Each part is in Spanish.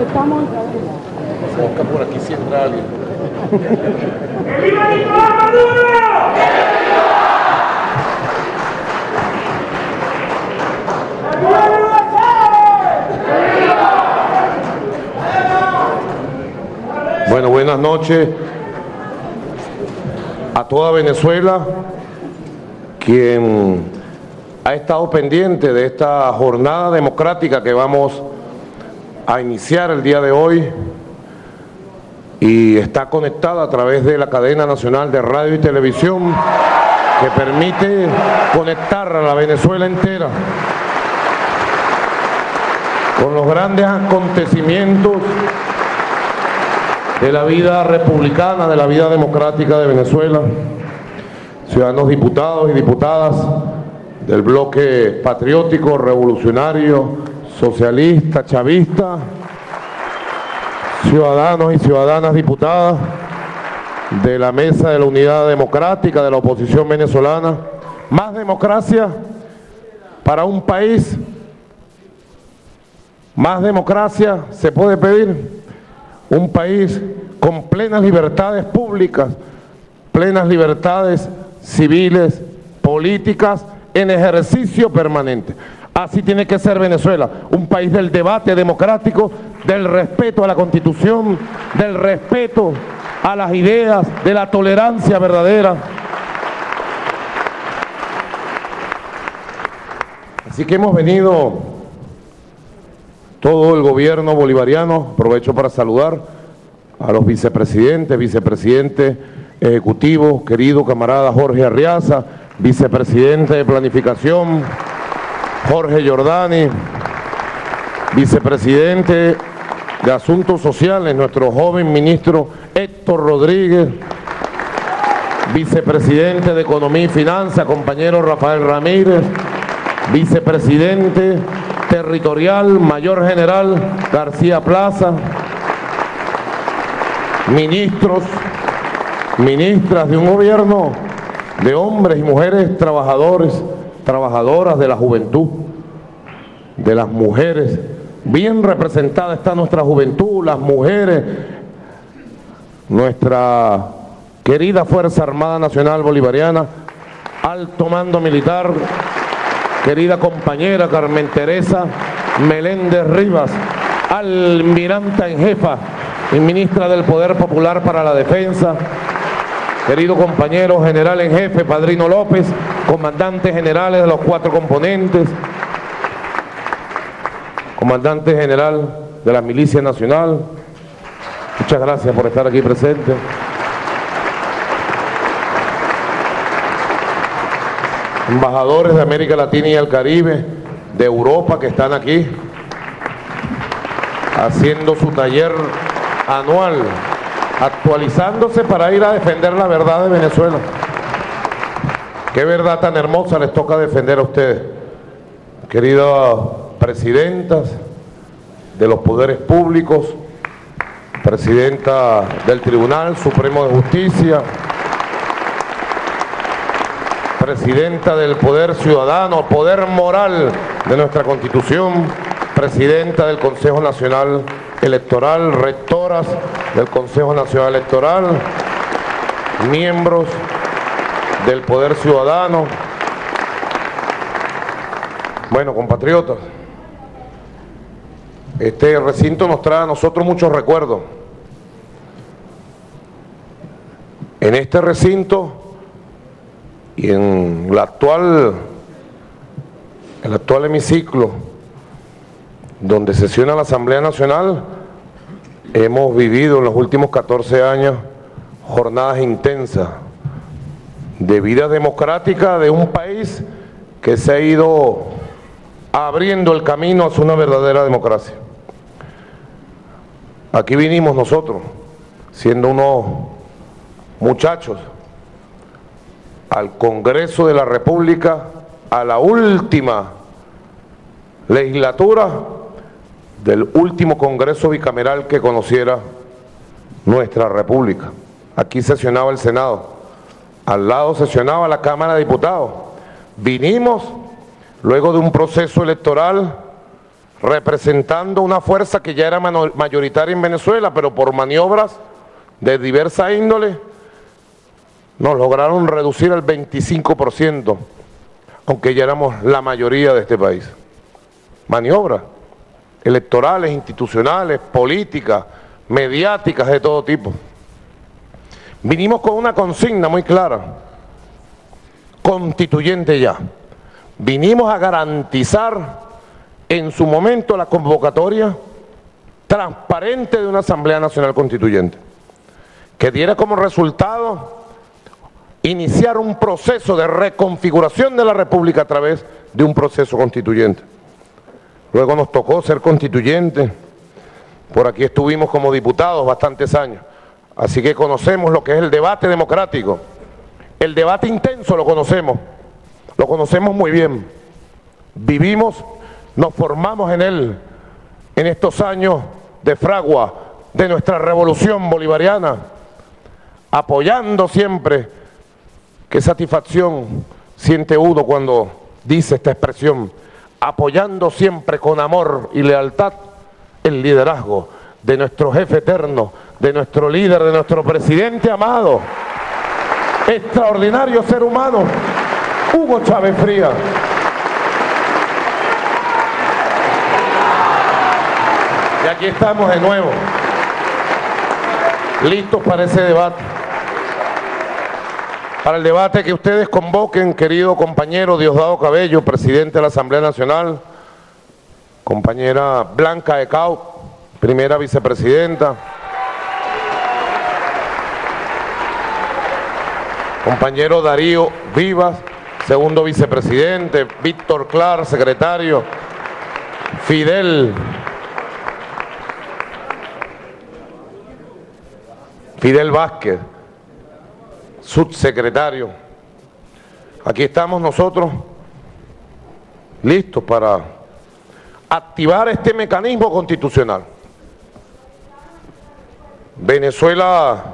Estamos en Se busca por aquí si entra alguien. ¡Viva Nicolás Maduro! Bueno, buenas noches a toda Venezuela, quien ha estado pendiente de esta jornada democrática que vamos a iniciar el día de hoy y está conectada a través de la cadena nacional de radio y televisión que permite conectar a la Venezuela entera con los grandes acontecimientos de la vida republicana, de la vida democrática de Venezuela, ciudadanos diputados y diputadas del bloque patriótico, revolucionario, socialista, chavista, ciudadanos y ciudadanas diputadas de la Mesa de la Unidad Democrática de la oposición venezolana. Más democracia para un país, más democracia se puede pedir. Un país con plenas libertades públicas, plenas libertades civiles, políticas, en ejercicio permanente. Así tiene que ser Venezuela, un país del debate democrático, del respeto a la Constitución, del respeto a las ideas, de la tolerancia verdadera. Así que hemos venido todo el gobierno bolivariano. Aprovecho para saludar a los vicepresidentes, vicepresidente ejecutivo, querido camarada Jorge Arriaza, vicepresidente de Planificación, Jorge Giordani, vicepresidente de Asuntos Sociales, nuestro joven ministro Héctor Rodríguez, vicepresidente de Economía y Finanzas, compañero Rafael Ramírez, vicepresidente territorial, mayor general García Plaza, ministros, ministras de un gobierno de hombres y mujeres trabajadores, trabajadoras de la juventud, de las mujeres. Bien representada está nuestra juventud, las mujeres, nuestra querida Fuerza Armada Nacional Bolivariana, alto mando militar, querida compañera Carmen Teresa Meléndez Rivas, almiranta en jefa y ministra del Poder Popular para la Defensa, querido compañero general en jefe Padrino López, comandantes generales de los 4 componentes, comandante general de la Milicia Nacional, muchas gracias por estar aquí presente. Embajadores de América Latina y el Caribe, de Europa, que están aquí haciendo su taller anual, actualizándose para ir a defender la verdad de Venezuela. Qué verdad tan hermosa les toca defender a ustedes, queridas presidentas de los poderes públicos, presidenta del Tribunal Supremo de Justicia, presidenta del Poder Ciudadano, poder moral de nuestra Constitución, presidenta del Consejo Nacional Electoral, rectoras del Consejo Nacional Electoral, miembros del Poder Ciudadano. Bueno, compatriotas, este recinto nos trae a nosotros muchos recuerdos. En este recinto y en el actual hemiciclo donde sesiona la Asamblea Nacional, hemos vivido en los últimos 14 años jornadas intensas de vida democrática de un país que se ha ido abriendo el camino hacia una verdadera democracia. Aquí vinimos nosotros, siendo unos muchachos, al Congreso de la República, a la última legislatura del último Congreso bicameral que conociera nuestra República. Aquí sesionaba el Senado, al lado sesionaba la Cámara de Diputados. Vinimos luego de un proceso electoral representando una fuerza que ya era mayoritaria en Venezuela, pero por maniobras de diversa índole, nos lograron reducir al 25%, aunque ya éramos la mayoría de este país. Maniobras electorales, institucionales, políticas, mediáticas de todo tipo. Vinimos con una consigna muy clara, constituyente ya. Vinimos a garantizar en su momento la convocatoria transparente de una Asamblea Nacional Constituyente, que diera como resultado iniciar un proceso de reconfiguración de la República a través de un proceso constituyente. Luego nos tocó ser constituyentes, por aquí estuvimos como diputados bastantes años, así que conocemos lo que es el debate democrático, el debate intenso lo conocemos muy bien, vivimos, nos formamos en él, en estos años de fragua de nuestra revolución bolivariana, apoyando siempre. Qué satisfacción siente uno cuando dice esta expresión, apoyando siempre con amor y lealtad el liderazgo de nuestro jefe eterno, de nuestro líder, de nuestro presidente amado, extraordinario ser humano, Hugo Chávez Frías. Y aquí estamos de nuevo, listos para ese debate. Para el debate que ustedes convoquen, querido compañero Diosdado Cabello, presidente de la Asamblea Nacional, compañera Blanca Ecao, primera vicepresidenta, compañero Darío Vivas, segundo vicepresidente, Víctor Clar, secretario, Fidel Vázquez, subsecretario. Aquí estamos nosotros listos para activar este mecanismo constitucional. Venezuela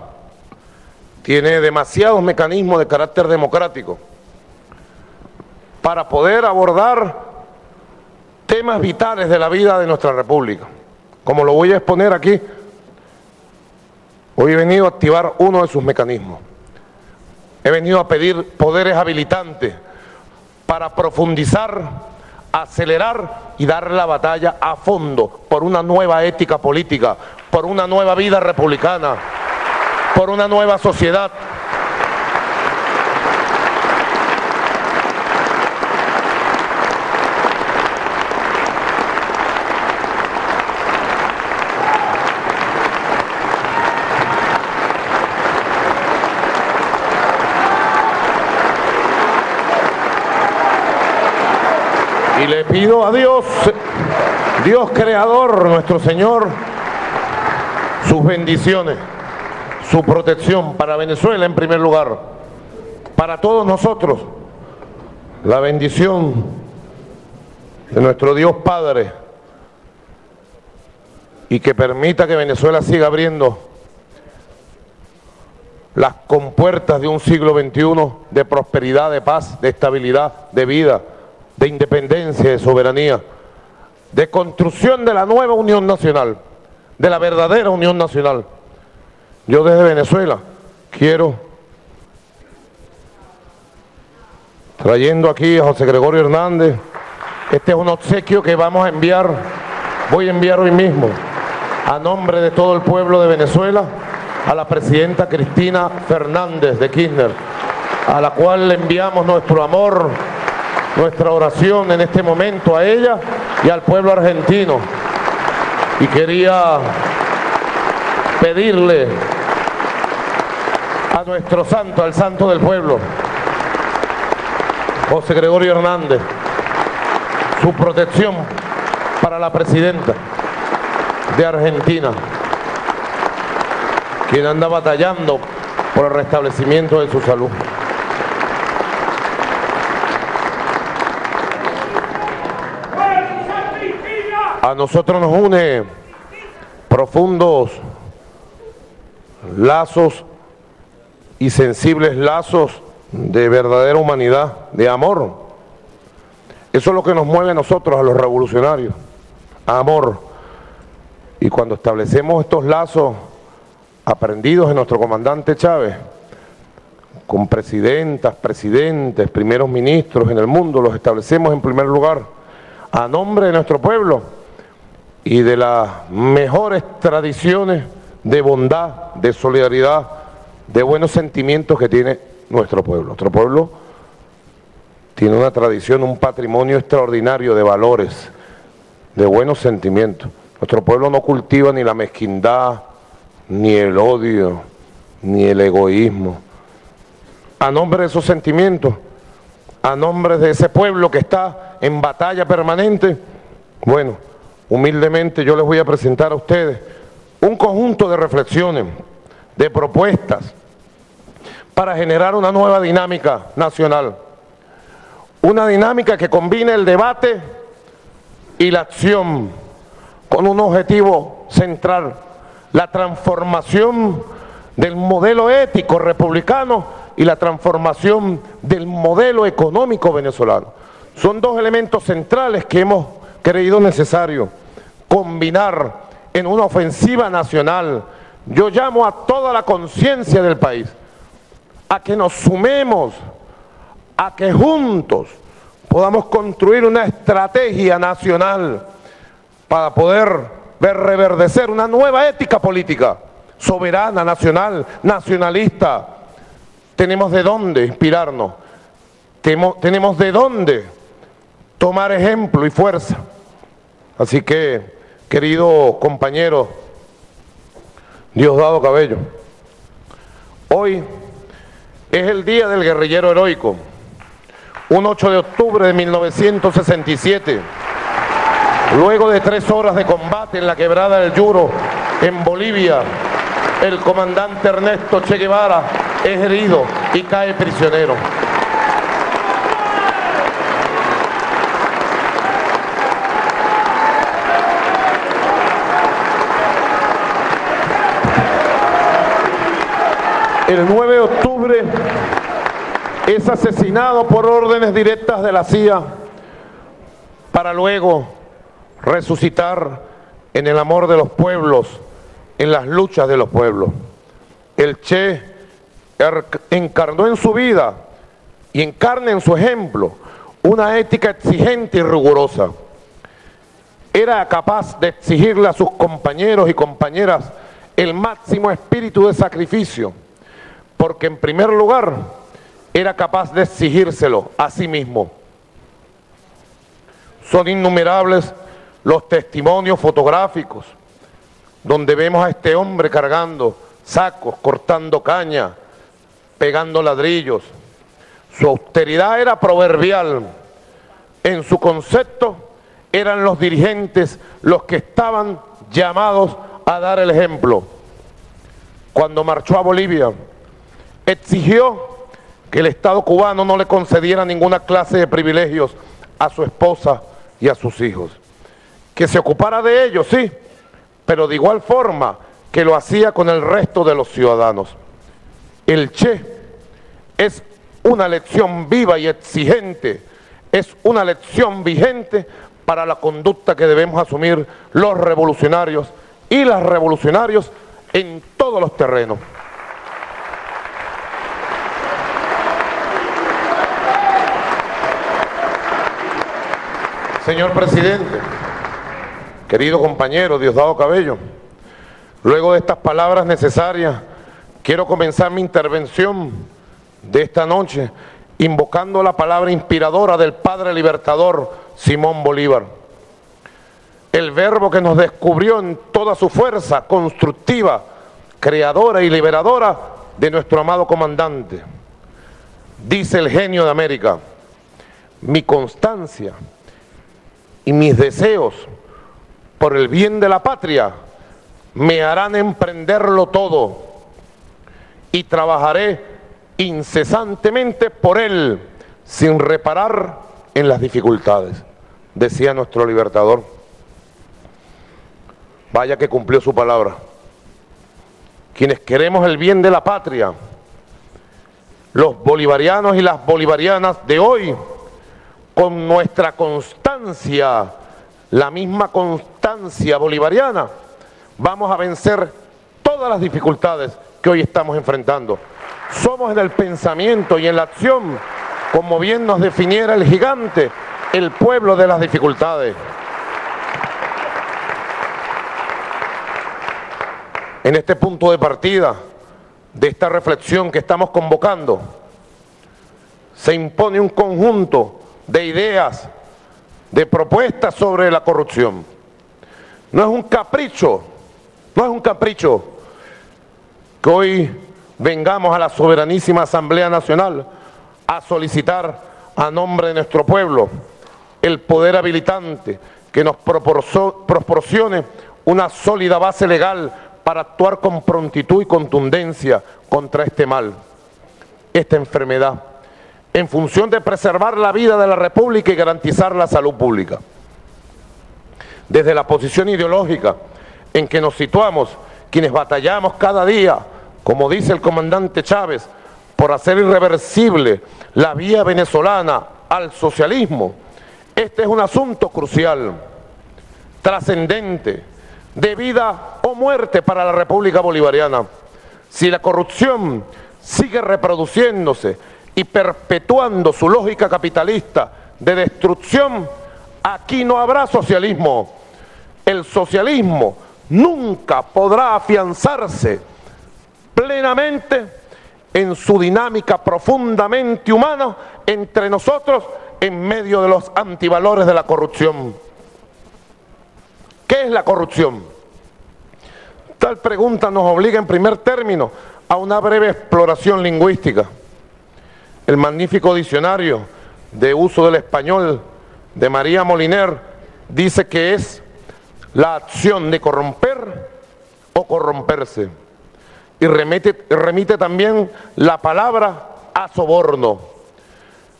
tiene demasiados mecanismos de carácter democrático para poder abordar temas vitales de la vida de nuestra república. Como lo voy a exponer aquí, hoy he venido a activar uno de sus mecanismos. He venido a pedir poderes habilitantes para profundizar, acelerar y dar la batalla a fondo por una nueva ética política, por una nueva vida republicana, por una nueva sociedad. Y le pido a Dios, Dios creador, nuestro Señor, sus bendiciones, su protección para Venezuela en primer lugar, para todos nosotros, la bendición de nuestro Dios Padre, y que permita que Venezuela siga abriendo las compuertas de un siglo XXI de prosperidad, de paz, de estabilidad, de vida, de independencia, de soberanía, de construcción de la nueva unión nacional, de la verdadera unión nacional. Yo desde Venezuela quiero, trayendo aquí a José Gregorio Hernández, este es un obsequio que vamos a enviar, voy a enviar hoy mismo, a nombre de todo el pueblo de Venezuela, a la presidenta Cristina Fernández de Kirchner, a la cual le enviamos nuestro amor, nuestra oración en este momento a ella y al pueblo argentino. Y quería pedirle a nuestro santo, al santo del pueblo, José Gregorio Hernández, su protección para la presidenta de Argentina, quien anda batallando por el restablecimiento de su salud. A nosotros nos une profundos lazos y sensibles lazos de verdadera humanidad, de amor. Eso es lo que nos mueve a nosotros, a los revolucionarios, amor. Y cuando establecemos estos lazos aprendidos de nuestro comandante Chávez, con presidentas, presidentes, primeros ministros en el mundo, los establecemos en primer lugar a nombre de nuestro pueblo y de las mejores tradiciones de bondad, de solidaridad, de buenos sentimientos que tiene nuestro pueblo. Nuestro pueblo tiene una tradición, un patrimonio extraordinario de valores, de buenos sentimientos. Nuestro pueblo no cultiva ni la mezquindad, ni el odio, ni el egoísmo. A nombre de esos sentimientos, a nombre de ese pueblo que está en batalla permanente, bueno, humildemente yo les voy a presentar a ustedes un conjunto de reflexiones, de propuestas, para generar una nueva dinámica nacional. Una dinámica que combine el debate y la acción con un objetivo central, la transformación del modelo ético republicano y la transformación del modelo económico venezolano. Son dos elementos centrales que hemos creído necesario combinar en una ofensiva nacional. Yo llamo a toda la conciencia del país a que nos sumemos, a que juntos podamos construir una estrategia nacional para poder ver reverdecer una nueva ética política, soberana, nacional, nacionalista. Tenemos de dónde inspirarnos, tenemos de dónde tomar ejemplo y fuerza. Así que, querido compañero Diosdado Cabello, hoy es el Día del Guerrillero Heroico, un 8 de octubre de 1967, luego de 3 horas de combate en la quebrada del Yuro, en Bolivia, el comandante Ernesto Che Guevara es herido y cae prisionero. El 9 de octubre es asesinado por órdenes directas de la CIA para luego resucitar en el amor de los pueblos, en las luchas de los pueblos. El Che encarnó en su vida y encarna en su ejemplo una ética exigente y rigurosa. Era capaz de exigirle a sus compañeros y compañeras el máximo espíritu de sacrificio, porque en primer lugar era capaz de exigírselo a sí mismo. Son innumerables los testimonios fotográficos donde vemos a este hombre cargando sacos, cortando caña, pegando ladrillos. Su austeridad era proverbial. En su concepto eran los dirigentes los que estaban llamados a dar el ejemplo. Cuando marchó a Bolivia, exigió que el Estado cubano no le concediera ninguna clase de privilegios a su esposa y a sus hijos. Que se ocupara de ellos, sí, pero de igual forma que lo hacía con el resto de los ciudadanos. El Che es una lección viva y exigente, es una lección vigente para la conducta que debemos asumir los revolucionarios y las revolucionarios en todos los terrenos. Señor presidente, querido compañero Diosdado Cabello, luego de estas palabras necesarias, quiero comenzar mi intervención de esta noche invocando la palabra inspiradora del padre libertador Simón Bolívar. El verbo que nos descubrió en toda su fuerza constructiva, creadora y liberadora de nuestro amado comandante. Dice el genio de América: mi constancia y mis deseos por el bien de la patria me harán emprenderlo todo y trabajaré incesantemente por él sin reparar en las dificultades, decía nuestro libertador. Vaya que cumplió su palabra. Quienes queremos el bien de la patria, los bolivarianos y las bolivarianas de hoy, con nuestra constancia, la misma constancia militancia bolivariana, vamos a vencer todas las dificultades que hoy estamos enfrentando. Somos en el pensamiento y en la acción, como bien nos definiera el gigante, el pueblo de las dificultades. En este punto de partida de esta reflexión que estamos convocando, se impone un conjunto de ideas, de propuestas sobre la corrupción. No es un capricho que hoy vengamos a la soberanísima Asamblea Nacional a solicitar a nombre de nuestro pueblo el poder habilitante que nos proporcione una sólida base legal para actuar con prontitud y contundencia contra este mal, esta enfermedad, en función de preservar la vida de la República y garantizar la salud pública. Desde la posición ideológica en que nos situamos, quienes batallamos cada día, como dice el comandante Chávez, por hacer irreversible la vía venezolana al socialismo, este es un asunto crucial, trascendente, de vida o muerte para la República Bolivariana. Si la corrupción sigue reproduciéndose y perpetuando su lógica capitalista de destrucción, aquí no habrá socialismo. El socialismo nunca podrá afianzarse plenamente en su dinámica profundamente humana entre nosotros en medio de los antivalores de la corrupción. ¿Qué es la corrupción? Tal pregunta nos obliga en primer término a una breve exploración lingüística. El magnífico diccionario de uso del español de María Moliner dice que es la acción de corromper o corromperse. Y remite también la palabra a soborno.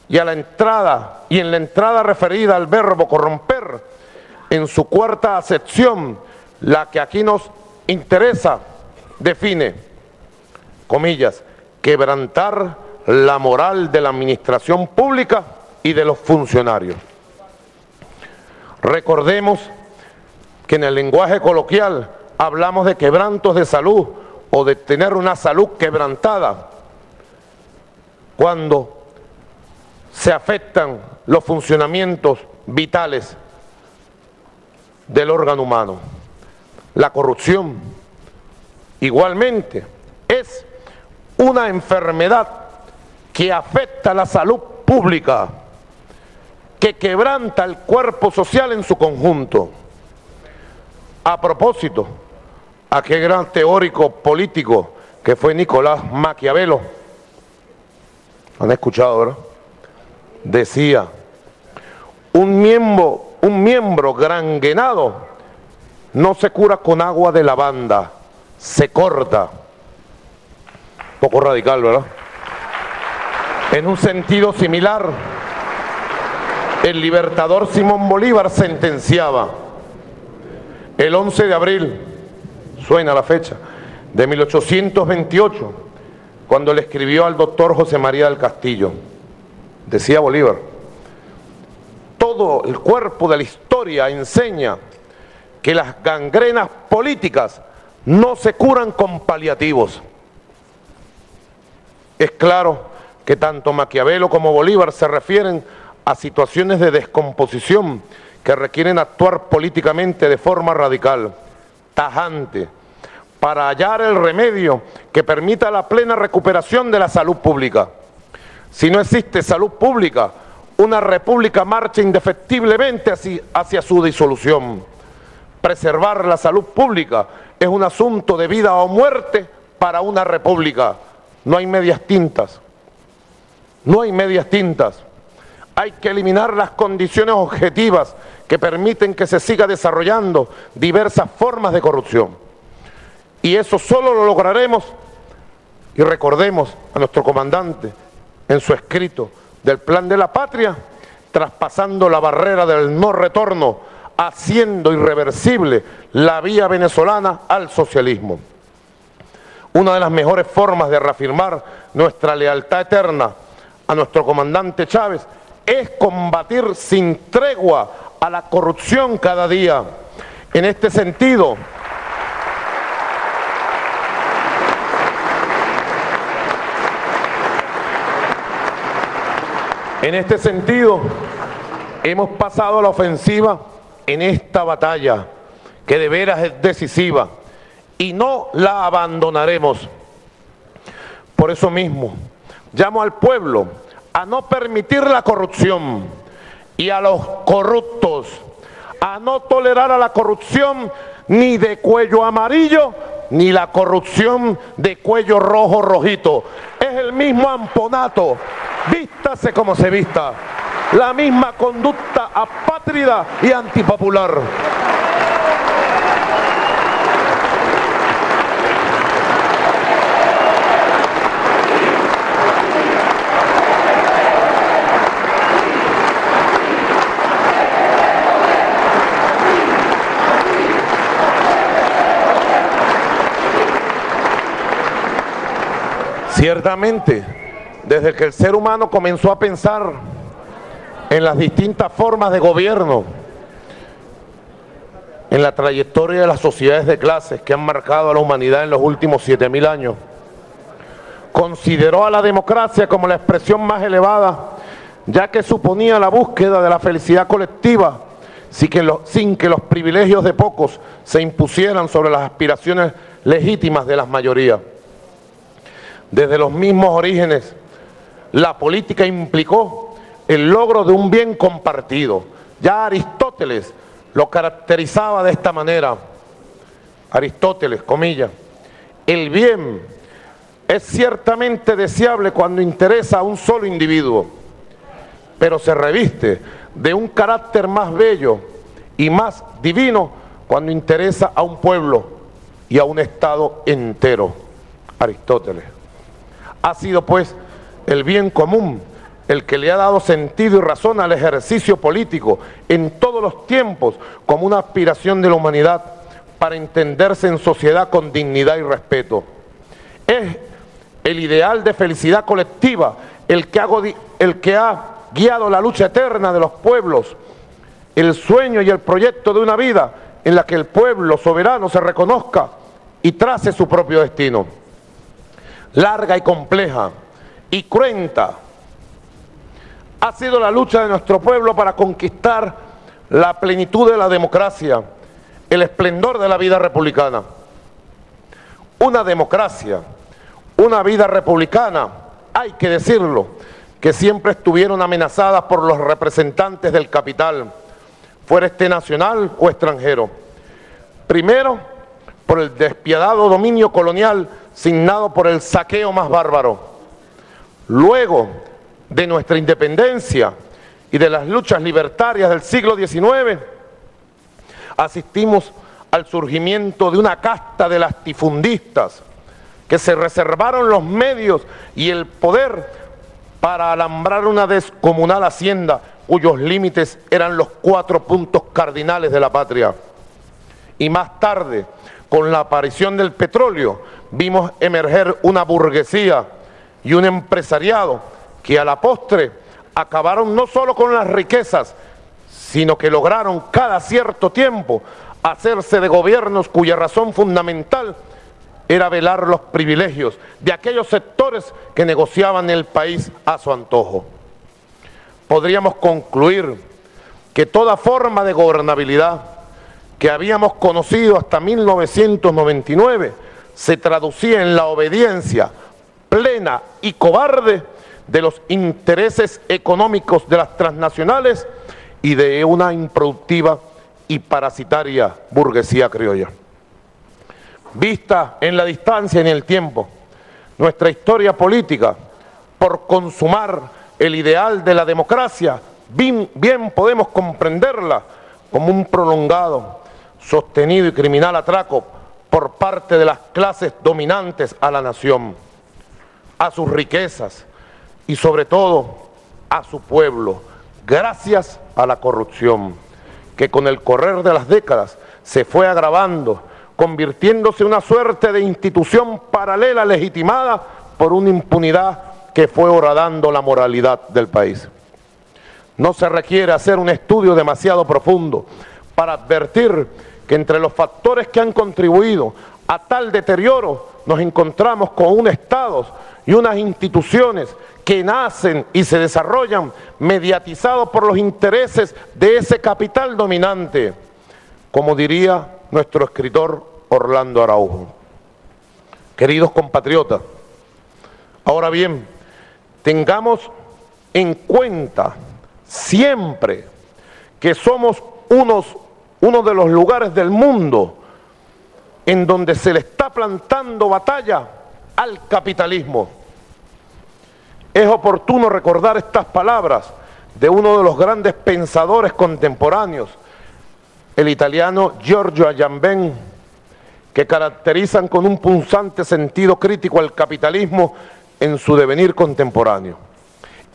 Y en la entrada referida al verbo corromper, en su cuarta acepción, la que aquí nos interesa, define, comillas, quebrantar la moral de la administración pública y de los funcionarios. Recordemos que en el lenguaje coloquial hablamos de quebrantos de salud o de tener una salud quebrantada cuando se afectan los funcionamientos vitales del órgano humano. La corrupción, igualmente, es una enfermedad que afecta a la salud pública, que quebranta el cuerpo social en su conjunto. A propósito, aquel gran teórico político que fue Nicolás Maquiavelo, ¿han escuchado, verdad? Decía, un miembro granguenado no se cura con agua de lavanda, se corta. Poco radical, ¿verdad? En un sentido similar, el libertador Simón Bolívar sentenciaba el 11 de abril, suena la fecha, de 1828, cuando le escribió al doctor José María del Castillo. Decía Bolívar, todo el cuerpo de la historia enseña que las gangrenas políticas no se curan con paliativos. Es claro que tanto Maquiavelo como Bolívar se refieren a situaciones de descomposición que requieren actuar políticamente de forma radical, tajante, para hallar el remedio que permita la plena recuperación de la salud pública. Si no existe salud pública, una república marcha indefectiblemente hacia su disolución. Preservar la salud pública es un asunto de vida o muerte para una república. No hay medias tintas. No hay medias tintas. Hay que eliminar las condiciones objetivas que permiten que se siga desarrollando diversas formas de corrupción. Y eso solo lo lograremos, y recordemos a nuestro comandante en su escrito del Plan de la Patria, traspasando la barrera del no retorno, haciendo irreversible la vía venezolana al socialismo. Una de las mejores formas de reafirmar nuestra lealtad eterna a nuestro comandante Chávez es combatir sin tregua a la corrupción cada día, En este sentido, hemos pasado a la ofensiva en esta batalla, que de veras es decisiva, y no la abandonaremos. Por eso mismo, llamo al pueblo a no permitir la corrupción y a los corruptos, a no tolerar a la corrupción ni de cuello amarillo, ni la corrupción de cuello rojo rojito. Es el mismo amponato, vístase como se vista, la misma conducta apátrida y antipopular. Ciertamente, desde que el ser humano comenzó a pensar en las distintas formas de gobierno, en la trayectoria de las sociedades de clases que han marcado a la humanidad en los últimos 7000 años, consideró a la democracia como la expresión más elevada, ya que suponía la búsqueda de la felicidad colectiva, sin que los privilegios de pocos se impusieran sobre las aspiraciones legítimas de las mayorías. Desde los mismos orígenes, la política implicó el logro de un bien compartido. Ya Aristóteles lo caracterizaba de esta manera. Aristóteles, comillas, el bien es ciertamente deseable cuando interesa a un solo individuo, pero se reviste de un carácter más bello y más divino cuando interesa a un pueblo y a un Estado entero. Aristóteles. Ha sido pues el bien común el que le ha dado sentido y razón al ejercicio político en todos los tiempos como una aspiración de la humanidad para entenderse en sociedad con dignidad y respeto. Es el ideal de felicidad colectiva el que ha guiado la lucha eterna de los pueblos, el sueño y el proyecto de una vida en la que el pueblo soberano se reconozca y trace su propio destino. Larga y compleja y cruenta ha sido la lucha de nuestro pueblo para conquistar la plenitud de la democracia, el esplendor de la vida republicana. Una democracia, una vida republicana, hay que decirlo, que siempre estuvieron amenazadas por los representantes del capital, fuera este nacional o extranjero. Primero, por el despiadado dominio colonial signado por el saqueo más bárbaro. Luego de nuestra independencia y de las luchas libertarias del siglo XIX, asistimos al surgimiento de una casta de latifundistas que se reservaron los medios y el poder para alambrar una descomunal hacienda cuyos límites eran los 4 puntos cardinales de la patria. Y más tarde, con la aparición del petróleo, vimos emerger una burguesía y un empresariado que a la postre acabaron no solo con las riquezas, sino que lograron cada cierto tiempo hacerse de gobiernos cuya razón fundamental era velar los privilegios de aquellos sectores que negociaban el país a su antojo. Podríamos concluir que toda forma de gobernabilidad que habíamos conocido hasta 1999 se traducía en la obediencia plena y cobarde de los intereses económicos de las transnacionales y de una improductiva y parasitaria burguesía criolla. Vista en la distancia y en el tiempo, nuestra historia política, por consumar el ideal de la democracia, bien podemos comprenderla como un prolongado, sostenido y criminal atraco por parte de las clases dominantes a la nación, a sus riquezas y sobre todo a su pueblo, gracias a la corrupción, que con el correr de las décadas se fue agravando, convirtiéndose en una suerte de institución paralela legitimada por una impunidad que fue horadando la moralidad del país. No se requiere hacer un estudio demasiado profundo para advertir que entre los factores que han contribuido a tal deterioro nos encontramos con un Estado y unas instituciones que nacen y se desarrollan mediatizados por los intereses de ese capital dominante, como diría nuestro escritor Orlando Araujo. Queridos compatriotas, ahora bien, tengamos en cuenta siempre que somos uno de los lugares del mundo en donde se le está plantando batalla al capitalismo. Es oportuno recordar estas palabras de uno de los grandes pensadores contemporáneos, el italiano Giorgio Agamben, que caracterizan con un punzante sentido crítico al capitalismo en su devenir contemporáneo.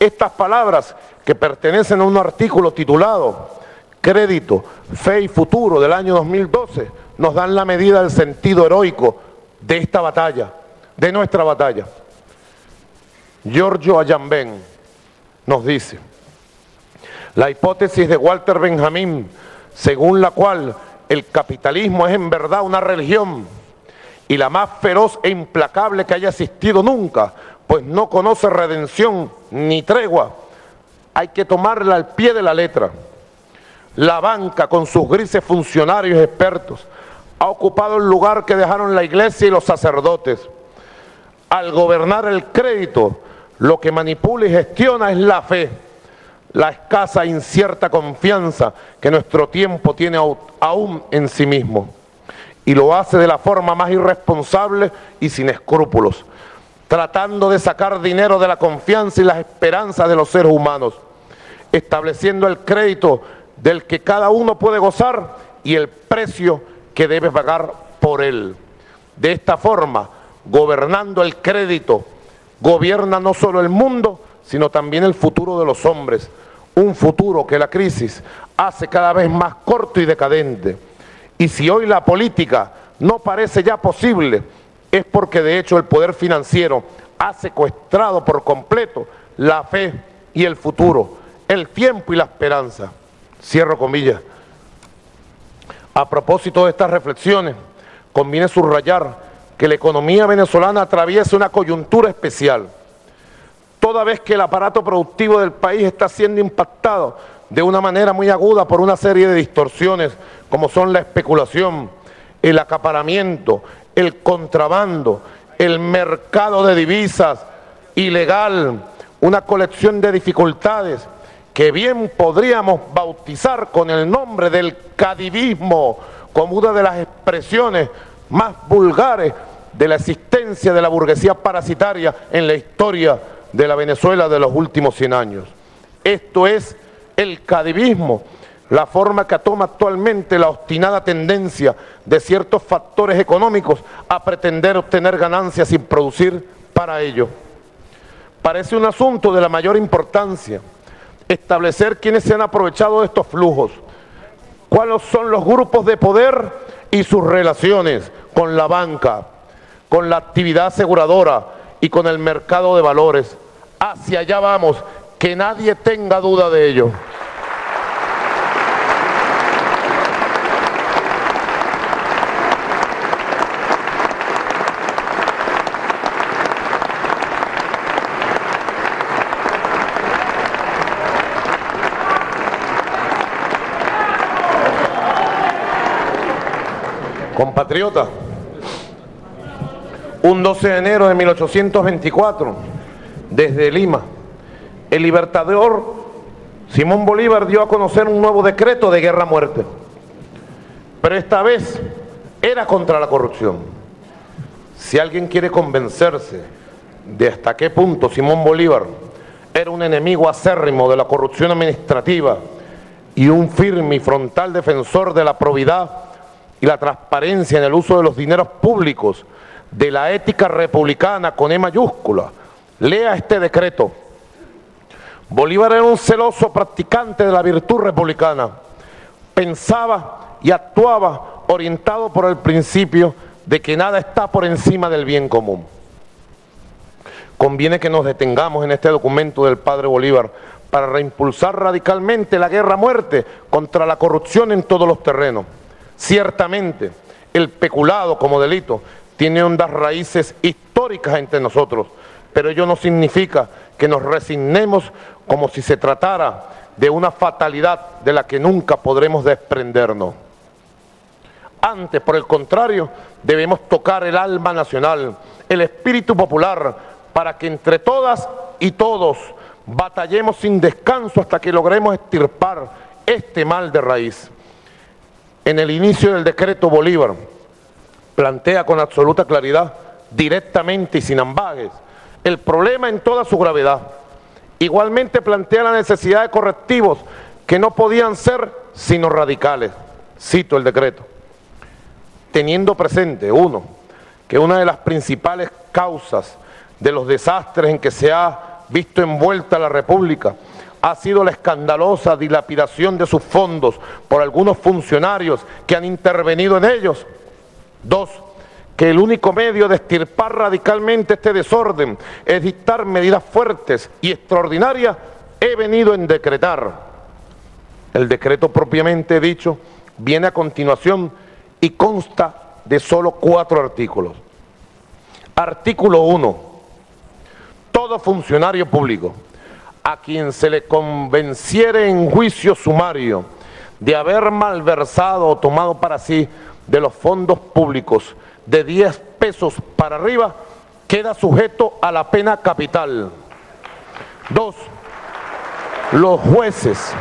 Estas palabras, que pertenecen a un artículo titulado Crédito, Fe y Futuro del año 2012, nos dan la medida del sentido heroico de esta batalla, de nuestra batalla. Giorgio Agamben nos dice: la hipótesis de Walter Benjamin, según la cual el capitalismo es en verdad una religión y la más feroz e implacable que haya existido nunca, pues no conoce redención ni tregua, hay que tomarla al pie de la letra. La banca, con sus grises funcionarios expertos, ha ocupado el lugar que dejaron la iglesia y los sacerdotes. Al gobernar el crédito, lo que manipula y gestiona es la fe, la escasa e incierta confianza que nuestro tiempo tiene aún en sí mismo. Y lo hace de la forma más irresponsable y sin escrúpulos, tratando de sacar dinero de la confianza y las esperanzas de los seres humanos, estableciendo el crédito del que cada uno puede gozar y el precio que debe pagar por él. De esta forma, gobernando el crédito, gobierna no solo el mundo, sino también el futuro de los hombres, un futuro que la crisis hace cada vez más corto y decadente. Y si hoy la política no parece ya posible, es porque de hecho el poder financiero ha secuestrado por completo la fe y el futuro, el tiempo y la esperanza. Cierro comillas. A propósito de estas reflexiones, conviene subrayar que la economía venezolana atraviesa una coyuntura especial, toda vez que el aparato productivo del país está siendo impactado de una manera muy aguda por una serie de distorsiones, como son la especulación, el acaparamiento, el contrabando, el mercado de divisas ilegal, una colección de dificultades que bien podríamos bautizar con el nombre del cadivismo, como una de las expresiones más vulgares de la existencia de la burguesía parasitaria en la historia de la Venezuela de los últimos 100 años. Esto es el cadivismo, la forma que toma actualmente la obstinada tendencia de ciertos factores económicos a pretender obtener ganancias sin producir para ello. Parece un asunto de la mayor importancia establecer quiénes se han aprovechado de estos flujos, cuáles son los grupos de poder y sus relaciones con la banca, con la actividad aseguradora y con el mercado de valores. Hacia allá vamos, que nadie tenga duda de ello. Compatriotas, un 12 de enero de 1824, desde Lima, el libertador Simón Bolívar dio a conocer un nuevo decreto de guerra-muerte, pero esta vez era contra la corrupción. Si alguien quiere convencerse de hasta qué punto Simón Bolívar era un enemigo acérrimo de la corrupción administrativa y un firme y frontal defensor de la probidad y la transparencia en el uso de los dineros públicos, de la ética republicana con E mayúscula, lea este decreto. Bolívar era un celoso practicante de la virtud republicana. Pensaba y actuaba orientado por el principio de que nada está por encima del bien común. Conviene que nos detengamos en este documento del padre Bolívar para reimpulsar radicalmente la guerra a muerte contra la corrupción en todos los terrenos. Ciertamente, el peculado como delito tiene hondas raíces históricas entre nosotros, pero ello no significa que nos resignemos como si se tratara de una fatalidad de la que nunca podremos desprendernos. Antes, por el contrario, debemos tocar el alma nacional, el espíritu popular, para que entre todas y todos batallemos sin descanso hasta que logremos extirpar este mal de raíz. En el inicio del decreto Bolívar, plantea con absoluta claridad, directamente y sin ambages, el problema en toda su gravedad. Igualmente plantea la necesidad de correctivos que no podían ser sino radicales. Cito el decreto. Teniendo presente, uno, que una de las principales causas de los desastres en que se ha visto envuelta la República ha sido la escandalosa dilapidación de sus fondos por algunos funcionarios que han intervenido en ellos. Dos, que el único medio de extirpar radicalmente este desorden es dictar medidas fuertes y extraordinarias, he venido en decretar. El decreto propiamente dicho viene a continuación y consta de solo 4 artículos. Artículo 1. Todo funcionario público a quien se le convenciere en juicio sumario de haber malversado o tomado para sí de los fondos públicos de 10 pesos para arriba, queda sujeto a la pena capital. 2. Los jueces